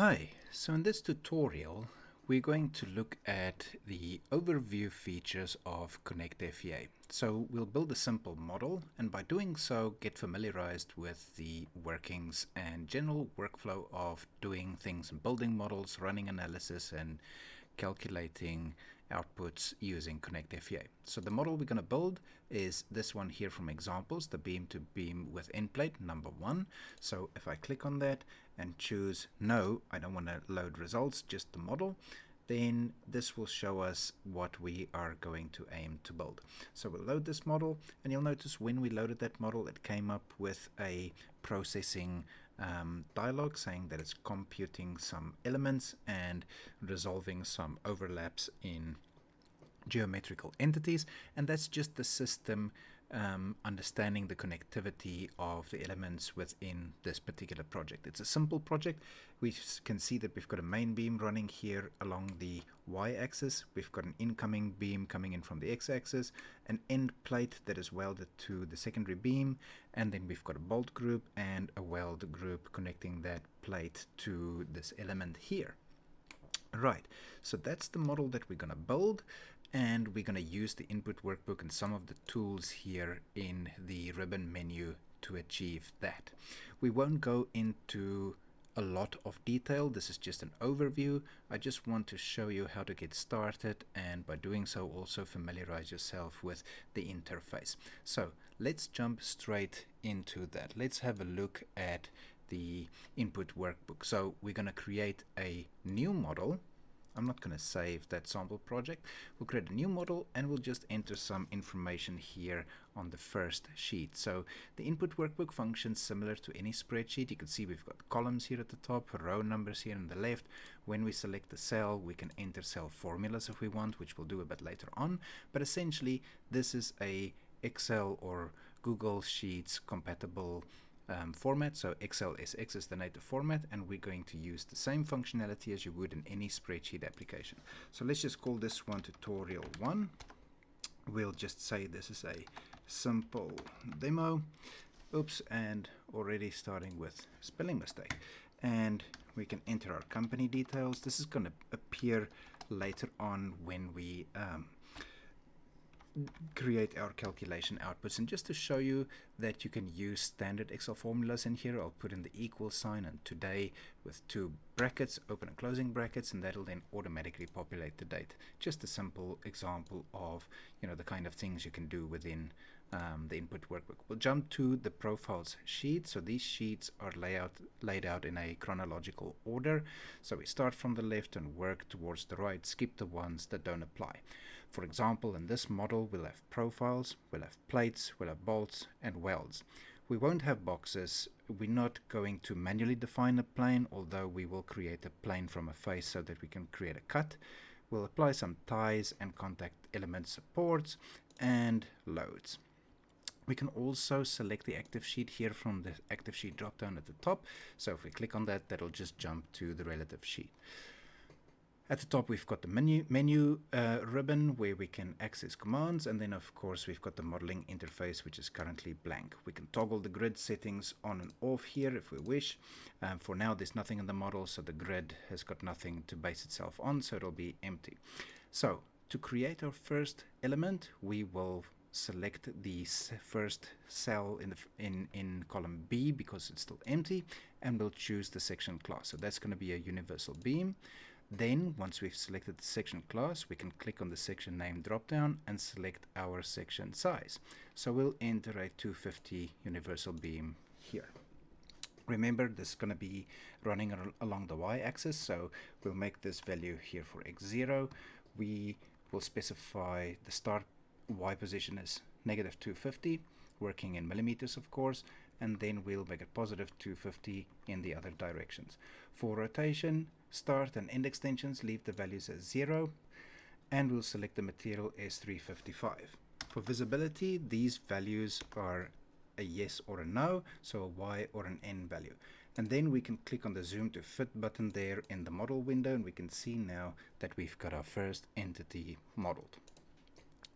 Hi, so in this tutorial we're going to look at the overview features of ConnectFEA. So we'll build a simple model, and by doing so get familiarized with the workings and general workflow of doing things and building models, running analysis, and calculating outputs using ConnectFEA. So the model we're going to build is this one here from examples, the beam to beam with end plate number 1. So if I click on that and choose no, I don't want to load results, just the model, then this will show us what we are going to aim to build. So we'll load this model, and you'll notice when we loaded that model it came up with a processing dialog saying that it's computing some elements and resolving some overlaps in geometrical entities, and that's just the system understanding the connectivity of the elements within this particular project. It's a simple project. We can see that we've got a main beam running here along the y-axis. We've got an incoming beam coming in from the x-axis, an end plate that is welded to the secondary beam, and then we've got a bolt group and a weld group connecting that plate to this element here. Right, so that's the model that we're going to build, and we're going to use the input workbook and some of the tools here in the ribbon menu to achieve that. We won't go into a lot of detail. This is just an overview. I just want to show you how to get started, and by doing so also familiarize yourself with the interface. So let's jump straight into that. Let's have a look at the input workbook. So we're going to create a new model. I'm not going to save that sample project. We'll create a new model and we'll just enter some information here on the first sheet. So the input workbook functions similar to any spreadsheet. You can see we've got columns here at the top, row numbers here on the left. When we select the cell, we can enter cell formulas if we want, which we'll do a bit later on. But essentially, this is a Excel or Google Sheets compatible format. So XLSX is the native format, and we're going to use the same functionality as you would in any spreadsheet application. So let's just call this one tutorial 1. We'll just say this is a simple demo. Oops, and already starting with spelling mistake. And we can enter our company details. This is going to appear later on when we create our calculation outputs. And just to show you that you can use standard Excel formulas in here, I'll put in the equal sign and today with 2 brackets, open and closing brackets, and that'll then automatically populate the date. Just a simple example of the kind of things you can do within the input workbook. We'll jump to the profiles sheet. So these sheets are laid out in a chronological order. So we start from the left and work towards the right, skip the ones that don't apply. For example, in this model we'll have profiles, we'll have plates, we'll have bolts and welds. We won't have boxes. We're not going to manually define a plane, although we will create a plane from a face so that we can create a cut. We'll apply some ties and contact element supports and loads. We can also select the active sheet here from the active sheet drop down at the top. So if we click on that, that'll just jump to the relative sheet. At the top we've got the menu ribbon where we can access commands, and then of course we've got the modeling interface, which is currently blank. We can toggle the grid settings on and off here if we wish. For now there's nothing in the model, so the grid has got nothing to base itself on, so it'll be empty. So to create our first element, we will select the first cell in column B because it's still empty, and we'll choose the section class. So that's going to be a universal beam. Then once we've selected the section class, we can click on the section name drop down and select our section size. So we'll enter a 250 universal beam here. Remember, this is going to be running along the y-axis, so we'll make this value here for x0. We will specify the start y position as -250, working in millimeters of course, and then we'll make it +250 in the other directions. For rotation, start and end extensions, leave the values as 0, and we'll select the material as 355. For visibility, these values are a yes or a no, so a y or an n value. And then we can click on the zoom to fit button there in the model window, and we can see now that we've got our first entity modeled.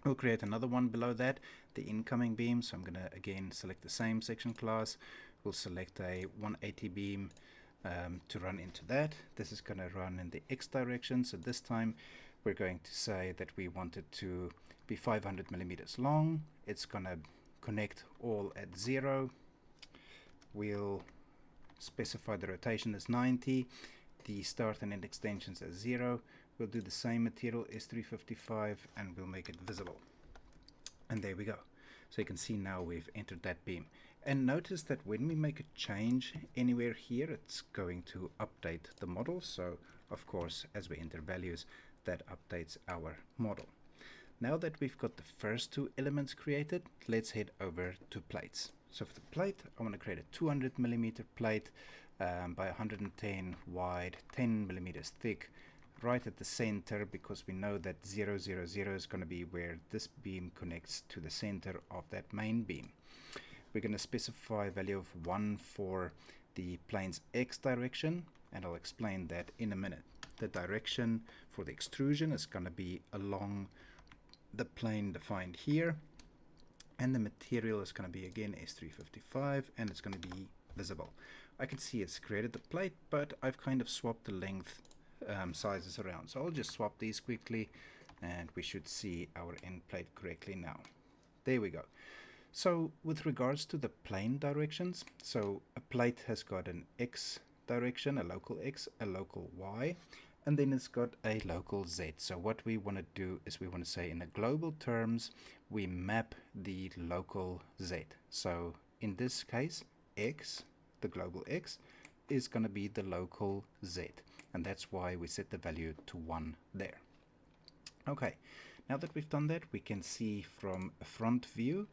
We'll create another one below that, the incoming beam. So I'm going to again select the same section class. We'll select a 180 beam to run into that. This is going to run in the X direction, so this time we're going to say that we want it to be 500 millimeters long. It's going to connect all at 0. We'll specify the rotation as 90, the start and end extensions as 0. We'll do the same material S355 and we'll make it visible. And there we go. So you can see now we've entered that beam. And notice that when we make a change anywhere here, it's going to update the model. So of course, as we enter values, that updates our model. Now that we've got the first two elements created, let's head over to plates. So for the plate, I want to create a 200 millimeter plate by 110 wide, 10 millimeters thick, right at the center, because we know that 0, 0, 0 is going to be where this beam connects to the center of that main beam. We're going to specify a value of 1 for the plane's X direction, and I'll explain that in a minute. The direction for the extrusion is going to be along the plane defined here, and the material is going to be again S355, and it's going to be visible. I can see it's created the plate, but I've kind of swapped the length sizes around. So I'll just swap these quickly and we should see our end plate correctly now. There we go. So with regards to the plane directions, so a plate has got an X direction, a local X, a local Y, and then it's got a local Z. So what we want to do is we want to say in the global terms, we map the local Z. So in this case, X, the global X, is going to be the local Z. And that's why we set the value to 1 there. Okay, now that we've done that, we can see from a front view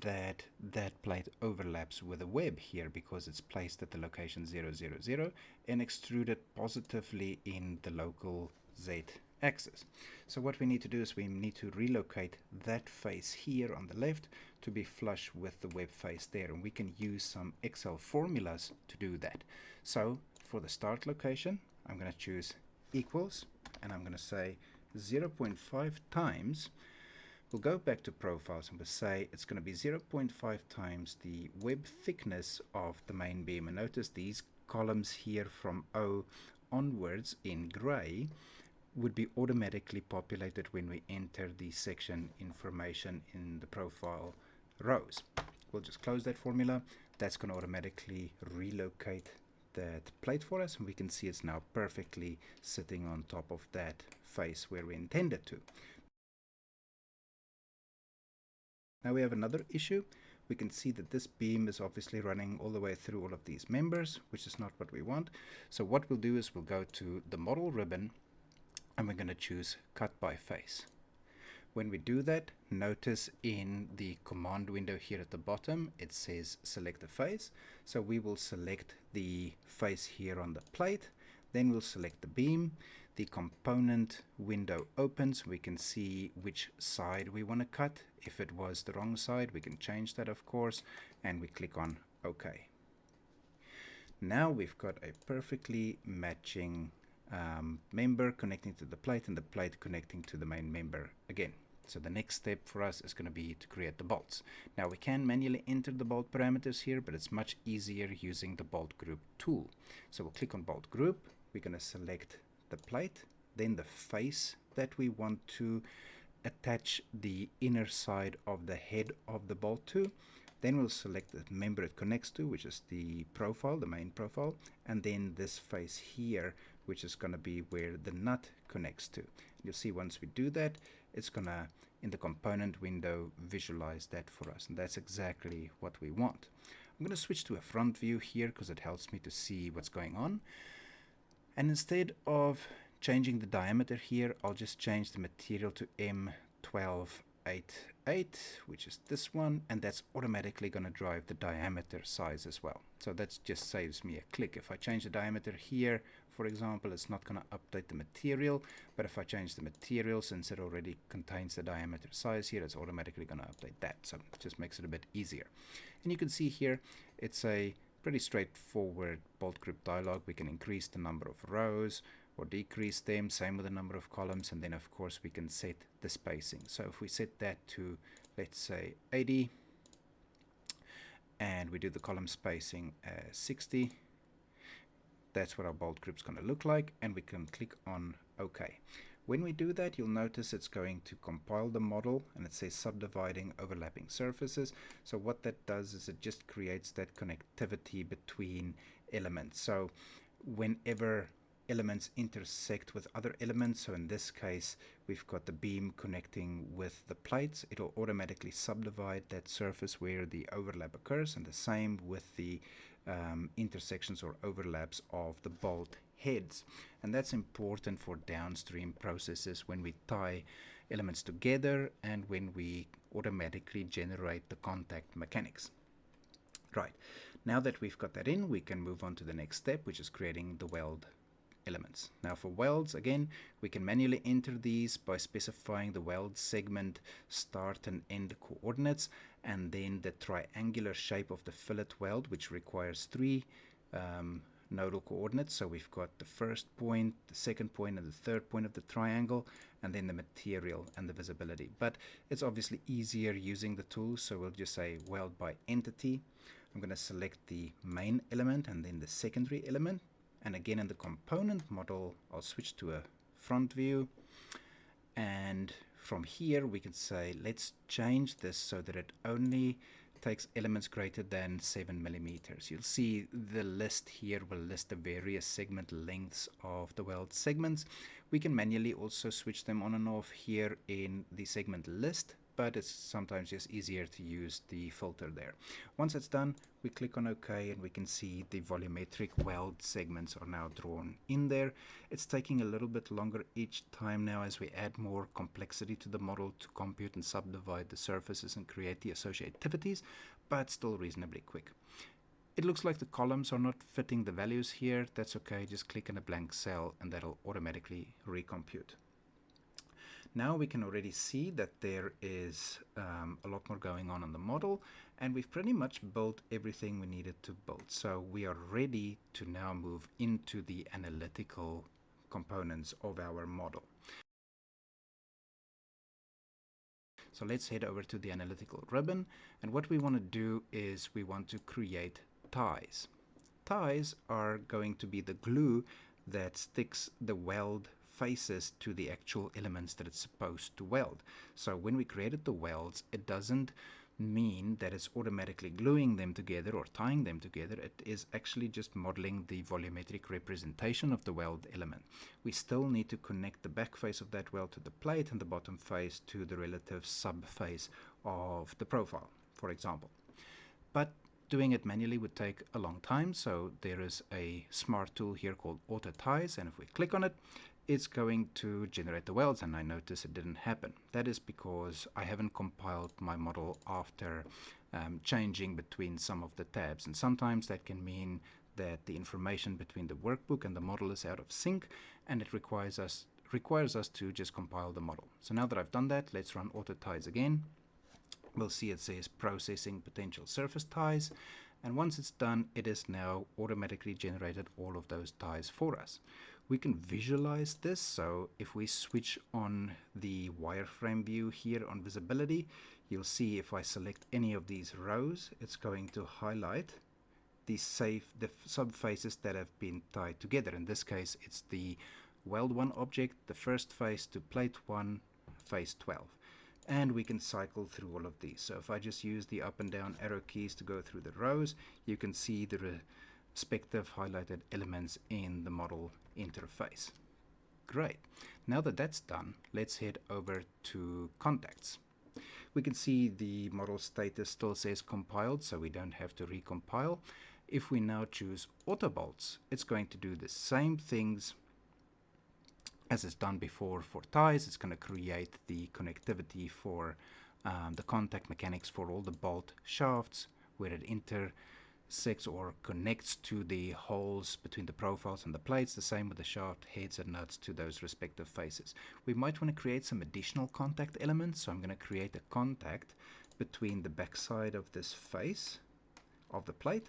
that that plate overlaps with a web here because it's placed at the location 0, 0, 0 and extruded positively in the local Z axis. So what we need to do is we need to relocate that face here on the left to be flush with the web face there, and we can use some Excel formulas to do that. So for the start location, I'm going to choose equals, and I'm going to say 0.5 times. We'll go back to profiles and we'll say it's going to be 0.5 times the web thickness of the main beam. And notice these columns here from O onwards in gray would be automatically populated when we enter the section information in the profile rows. We'll just close that formula. That's going to automatically relocate that plate for us, and we can see it's now perfectly sitting on top of that face where we intended to. Now we have another issue. We can see that this beam is obviously running all the way through all of these members, which is not what we want. So what we'll do is we'll go to the model ribbon and we're going to choose cut by face. When we do that, notice in the command window here at the bottom, it says select a face. So we will select the face here on the plate, then we'll select the beam. The component window opens. We can see which side we want to cut. If it was the wrong side, we can change that, of course, and we click on OK. Now we've got a perfectly matching member connecting to the plate and the plate connecting to the main member again. So the next step for us is going to be to create the bolts. Now we can manually enter the bolt parameters here, but it's much easier using the bolt group tool. So we'll click on bolt group. We're going to select the plate, then the face that we want to attach the inner side of the head of the bolt to. Then we'll select the member it connects to, which is the profile, the main profile, and then this face here, which is going to be where the nut connects to. You'll see once we do that, it's going to, in the component window, visualize that for us, and that's exactly what we want. I'm going to switch to a front view here because it helps me to see what's going on. And instead of changing the diameter here, I'll just change the material to M1288, which is this one, and that's automatically going to drive the diameter size as well. So that just saves me a click. If I change the diameter here, for example, it's not going to update the material, but if I change the material, since it already contains the diameter size here, it's automatically going to update that. So it just makes it a bit easier. And you can see here, it's a pretty straightforward bolt group dialog. We can increase the number of rows or decrease them, same with the number of columns, and then of course we can set the spacing. So if we set that to, let's say, 80, and we do the column spacing as 60, That's what our bolt group's going to look like, and we can click on OK. When we do that, you'll notice it's going to compile the model, and it says subdividing overlapping surfaces. So what that does is it just creates that connectivity between elements. So whenever elements intersect with other elements, so in this case we've got the beam connecting with the plates, it'll automatically subdivide that surface where the overlap occurs, and the same with the intersections or overlaps of the bolt heads. And that's important for downstream processes when we tie elements together and when we automatically generate the contact mechanics. Right, now that we've got that in, we can move on to the next step, which is creating the weld elements. Now for welds, again, we can manually enter these by specifying the weld segment start and end coordinates, and then the triangular shape of the fillet weld, which requires 3 nodal coordinates. So we've got the first point, the second point, and the third point of the triangle, and then the material and the visibility. But it's obviously easier using the tool, so we'll just say weld by entity. I'm going to select the main element and then the secondary element. And again, in the component model, I'll switch to a front view. And from here, we can say, let's change this so that it only takes elements greater than 7 millimeters. You'll see the list here will list the various segment lengths of the weld segments. We can manually also switch them on and off here in the segment list, but it's sometimes just easier to use the filter there. Once it's done, we click on OK, and we can see the volumetric weld segments are now drawn in there. It's taking a little bit longer each time now as we add more complexity to the model to compute and subdivide the surfaces and create the associativities, but still reasonably quick. It looks like the columns are not fitting the values here. That's okay, just click on a blank cell and that'll automatically recompute. Now we can already see that there is a lot more going on the model, and we've pretty much built everything we needed to build. So we are ready to now move into the analytical components of our model. So let's head over to the analytical ribbon, and what we want to do is we want to create ties. Ties are going to be the glue that sticks the weld faces to the actual elements that it's supposed to weld. So when we created the welds, it doesn't mean that it's automatically gluing them together or tying them together. It is actually just modeling the volumetric representation of the weld element. We still need to connect the back face of that weld to the plate and the bottom face to the relative subface of the profile, for example. But doing it manually would take a long time, so there is a smart tool here called Auto Ties, and if we click on it, it's going to generate the welds, and I notice it didn't happen. That is because I haven't compiled my model after changing between some of the tabs, and sometimes that can mean that the information between the workbook and the model is out of sync, and it requires us to just compile the model. So now that I've done that, let's run Auto Ties again. We'll see it says processing potential surface ties, and once it's done, it has now automatically generated all of those ties for us. We can visualize this, so if we switch on the wireframe view here on visibility, you'll see if I select any of these rows, it's going to highlight the subfaces that have been tied together. In this case, it's the weld 1 object, the first face to plate 1, face 12. And we can cycle through all of these. So if I just use the up and down arrow keys to go through the rows, you can see the respective highlighted elements in the model interface. Great. Now that that's done, let's head over to contacts. We can see the model status still says compiled, so we don't have to recompile. If we now choose auto bolts, it's going to do the same things as it's done before for ties. It's going to create the connectivity for the contact mechanics for all the bolt shafts where it intersects or connects to the holes between the profiles and the plates. The same with the shaft heads and nuts to those respective faces. We might want to create some additional contact elements, so I'm going to create a contact between the backside of this face of the plate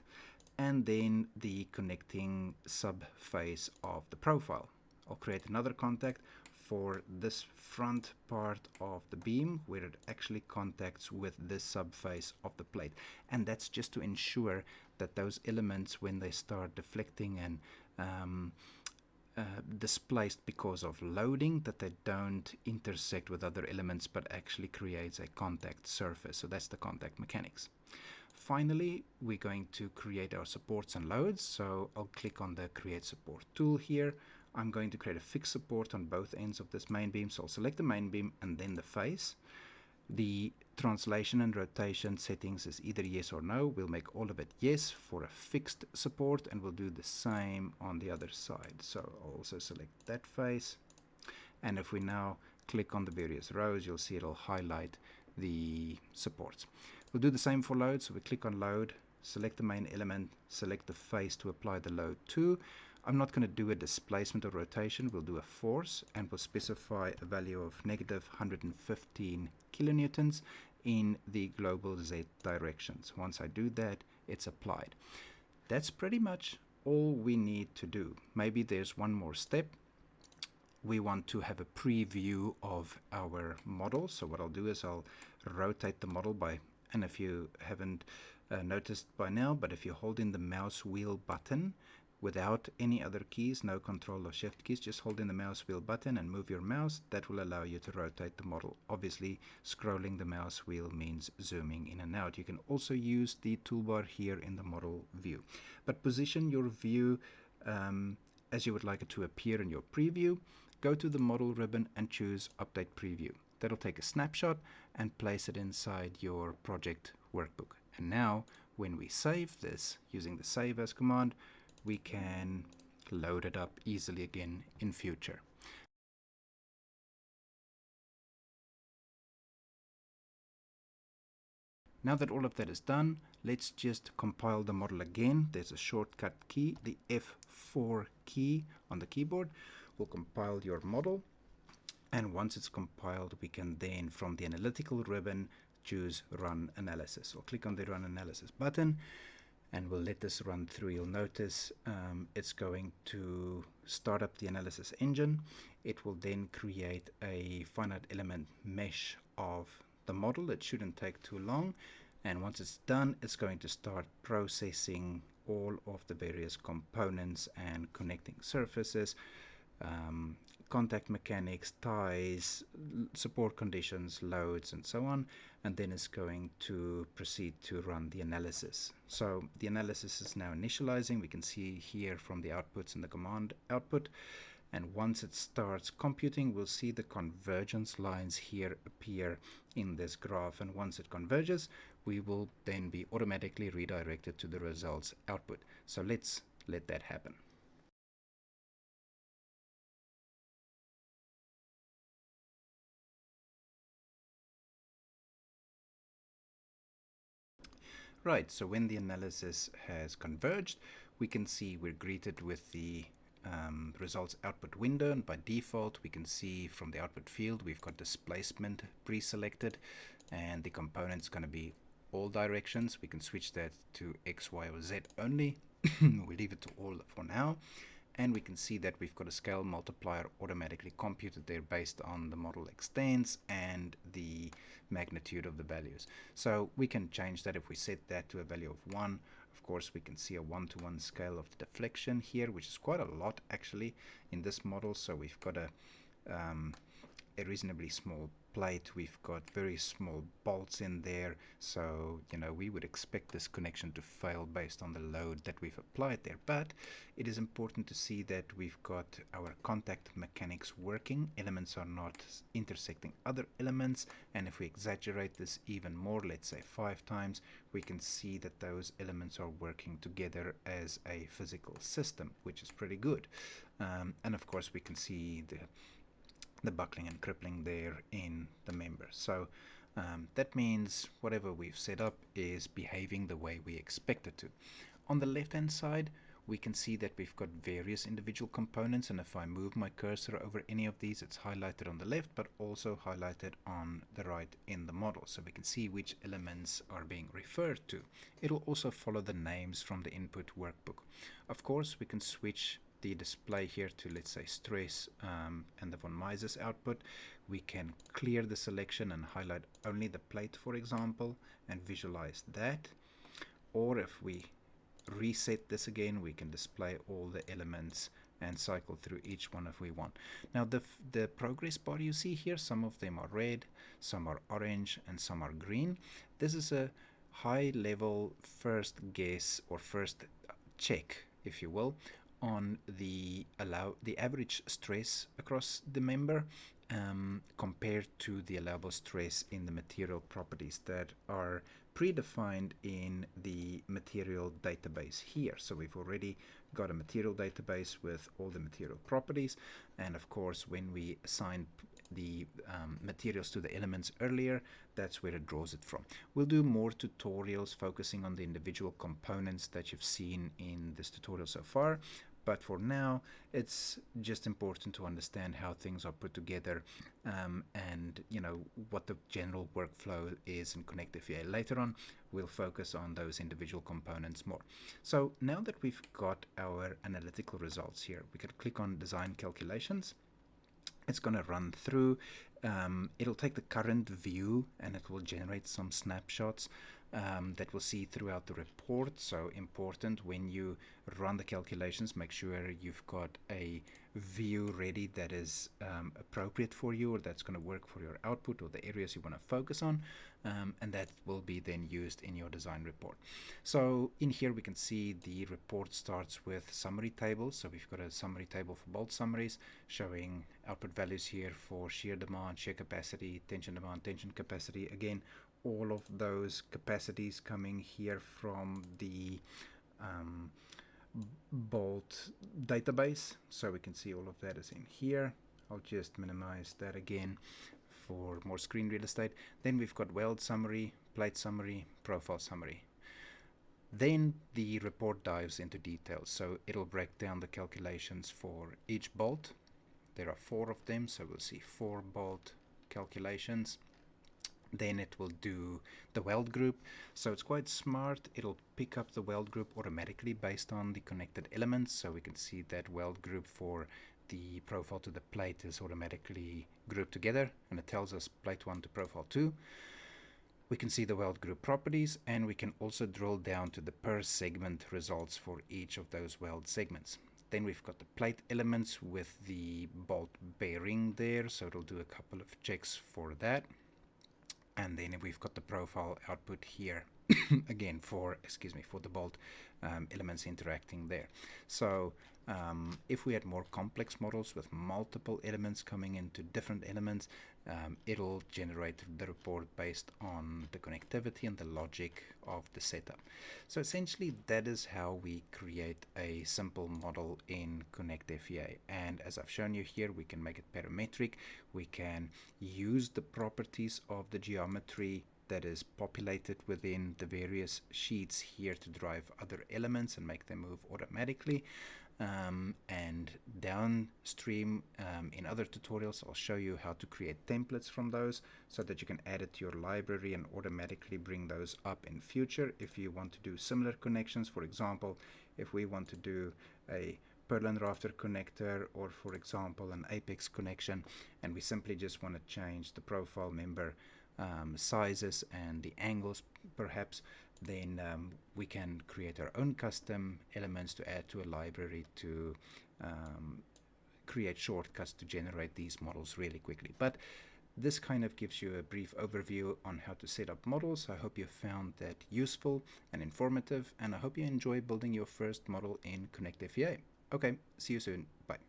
and then the connecting subface of the profile. I'll create another contact for this front part of the beam where it actually contacts with this subface of the plate, and that's just to ensure that those elements, when they start deflecting and displaced because of loading, that they don't intersect with other elements but actually creates a contact surface. So that's the contact mechanics. Finally, we're going to create our supports and loads. So I'll click on the create support tool here. I'm going to create a fixed support on both ends of this main beam. So I'll select the main beam and then the face. The translation and rotation settings is either yes or no. We'll make all of it yes for a fixed support, and we'll do the same on the other side. So I'll also select that face, and if we now click on the various rows, you'll see it'll highlight the supports. We'll do the same for load. So we click on load, select the main element, select the face to apply the load to. I'm not going to do a displacement or rotation. We'll do a force, and we'll specify a value of negative 115 kilonewtons in the global Z directions. Once I do that, it's applied. That's pretty much all we need to do. Maybe there's one more step. We want to have a preview of our model. So what I'll do is I'll rotate the model by, and if you haven't noticed by now, but if you hold in the mouse wheel button without any other keys, no control or shift keys, just hold in the mouse wheel button and move your mouse. That will allow you to rotate the model. Obviously, scrolling the mouse wheel means zooming in and out. You can also use the toolbar here in the model view. But position your view as you would like it to appear in your preview. Go to the model ribbon and choose Update Preview. That'll take a snapshot and place it inside your project workbook. And now, when we save this using the Save As command, we can load it up easily again in future. Now that all of that is done, let's just compile the model again. There's a shortcut key, the F4 key on the keyboard. Will compile your model, and once it's compiled, we can then, from the analytical ribbon, choose Run Analysis. So click on the Run Analysis button, and we'll let this run through. You'll notice it's going to start up the analysis engine. It will then create a finite element mesh of the model. It shouldn't take too long, and once it's done, it's going to start processing all of the various components and connecting surfaces, contact mechanics, ties, support conditions, loads, and so on, and then it's going to proceed to run the analysis. So the analysis is now initializing. We can see here from the outputs in the command output, and once it starts computing, we'll see the convergence lines here appear in this graph, and once it converges, we will then be automatically redirected to the results output. So let's let that happen. Right, so when the analysis has converged, we can see we're greeted with the results output window, and by default we can see from the output field we've got displacement pre-selected, and the component's going to be all directions. We can switch that to X, Y, or Z only. We'll leave it to all for now, and we can see that we've got a scale multiplier automatically computed there based on the model extents and the magnitude of the values. So we can change that. If we set that to a value of 1, of course we can see a 1-to-1 scale of the deflection here, which is quite a lot actually in this model. So we've got a reasonably small plate. We've got very small bolts in there, so we would expect this connection to fail based on the load that we've applied there. But it is important to see that we've got our contact mechanics working. Elements are not intersecting other elements, and if we exaggerate this even more, let's say 5 times, we can see that those elements are working together as a physical system, which is pretty good. And of course we can see the buckling and crippling there in the member. So that means whatever we've set up is behaving the way we expect it to. On the left hand side, we can see that we've got various individual components, and if I move my cursor over any of these, it's highlighted on the left but also highlighted on the right in the model, so we can see which elements are being referred to. It'll also follow the names from the input workbook. Of course, we can switch the display here to, let's say, stress and the von Mises output, we can clear the selection and highlight only the plate, for example, and visualize that. Or if we reset this again, we can display all the elements and cycle through each one if we want. Now the progress bar you see here, some of them are red, some are orange, and some are green. This is a high level first guess or first check, if you will, on the average stress across the member compared to the allowable stress in the material properties that are predefined in the material database here. So we've already got a material database with all the material properties, and of course when we assign the materials to the elements earlier, that's where it draws it from. We'll do more tutorials focusing on the individual components that you've seen in this tutorial so far, but for now it's just important to understand how things are put together and what the general workflow is in ConnectFEA. Later on we'll focus on those individual components more. So now that we've got our analytical results here, we can click on Design Calculations. It's going to run through. It'll take the current view and it will generate some snapshots that we'll see throughout the report. So important, when you run the calculations, make sure you've got a view ready that is appropriate for you, or that's going to work for your output or the areas you want to focus on, and that will be then used in your design report. So in here we can see the report starts with summary tables. So we've got a summary table for bolt summaries showing output values here for shear demand, shear capacity, tension demand, tension capacity. Again, all of those capacities coming here from the bolt database, so we can see all of that is in here. I'll just minimize that again for more screen real estate. Then we've got weld summary, plate summary, profile summary. Then the report dives into details, so it'll break down the calculations for each bolt. There are 4 of them, so we'll see 4 bolt calculations. Then it will do the weld group. So it's quite smart. It'll pick up the weld group automatically based on the connected elements. So we can see that weld group for the profile to the plate is automatically grouped together, and it tells us plate 1 to profile 2. We can see the weld group properties, and we can also drill down to the per segment results for each of those weld segments. Then we've got the plate elements with the bolt bearing there, so it'll do a couple of checks for that. And then we've got the profile output here again for the bolt elements interacting there. So if we had more complex models with multiple elements coming into different elements, it'll generate the report based on the connectivity and the logic of the setup. So essentially that is how we create a simple model in ConnectFEA. And as I've shown you here, we can make it parametric. We can use the properties of the geometry that is populated within the various sheets here to drive other elements and make them move automatically. And downstream in other tutorials I'll show you how to create templates from those so that you can add it to your library and automatically bring those up in future if you want to do similar connections. For example, if we want to do a purlin rafter connector, or for example an apex connection, and we simply just want to change the profile member sizes and the angles perhaps, then we can create our own custom elements to add to a library to create shortcuts to generate these models really quickly. But this kind of gives you a brief overview on how to set up models. I hope you found that useful and informative, and I hope you enjoy building your first model in ConnectFEA. Okay, see you soon. Bye.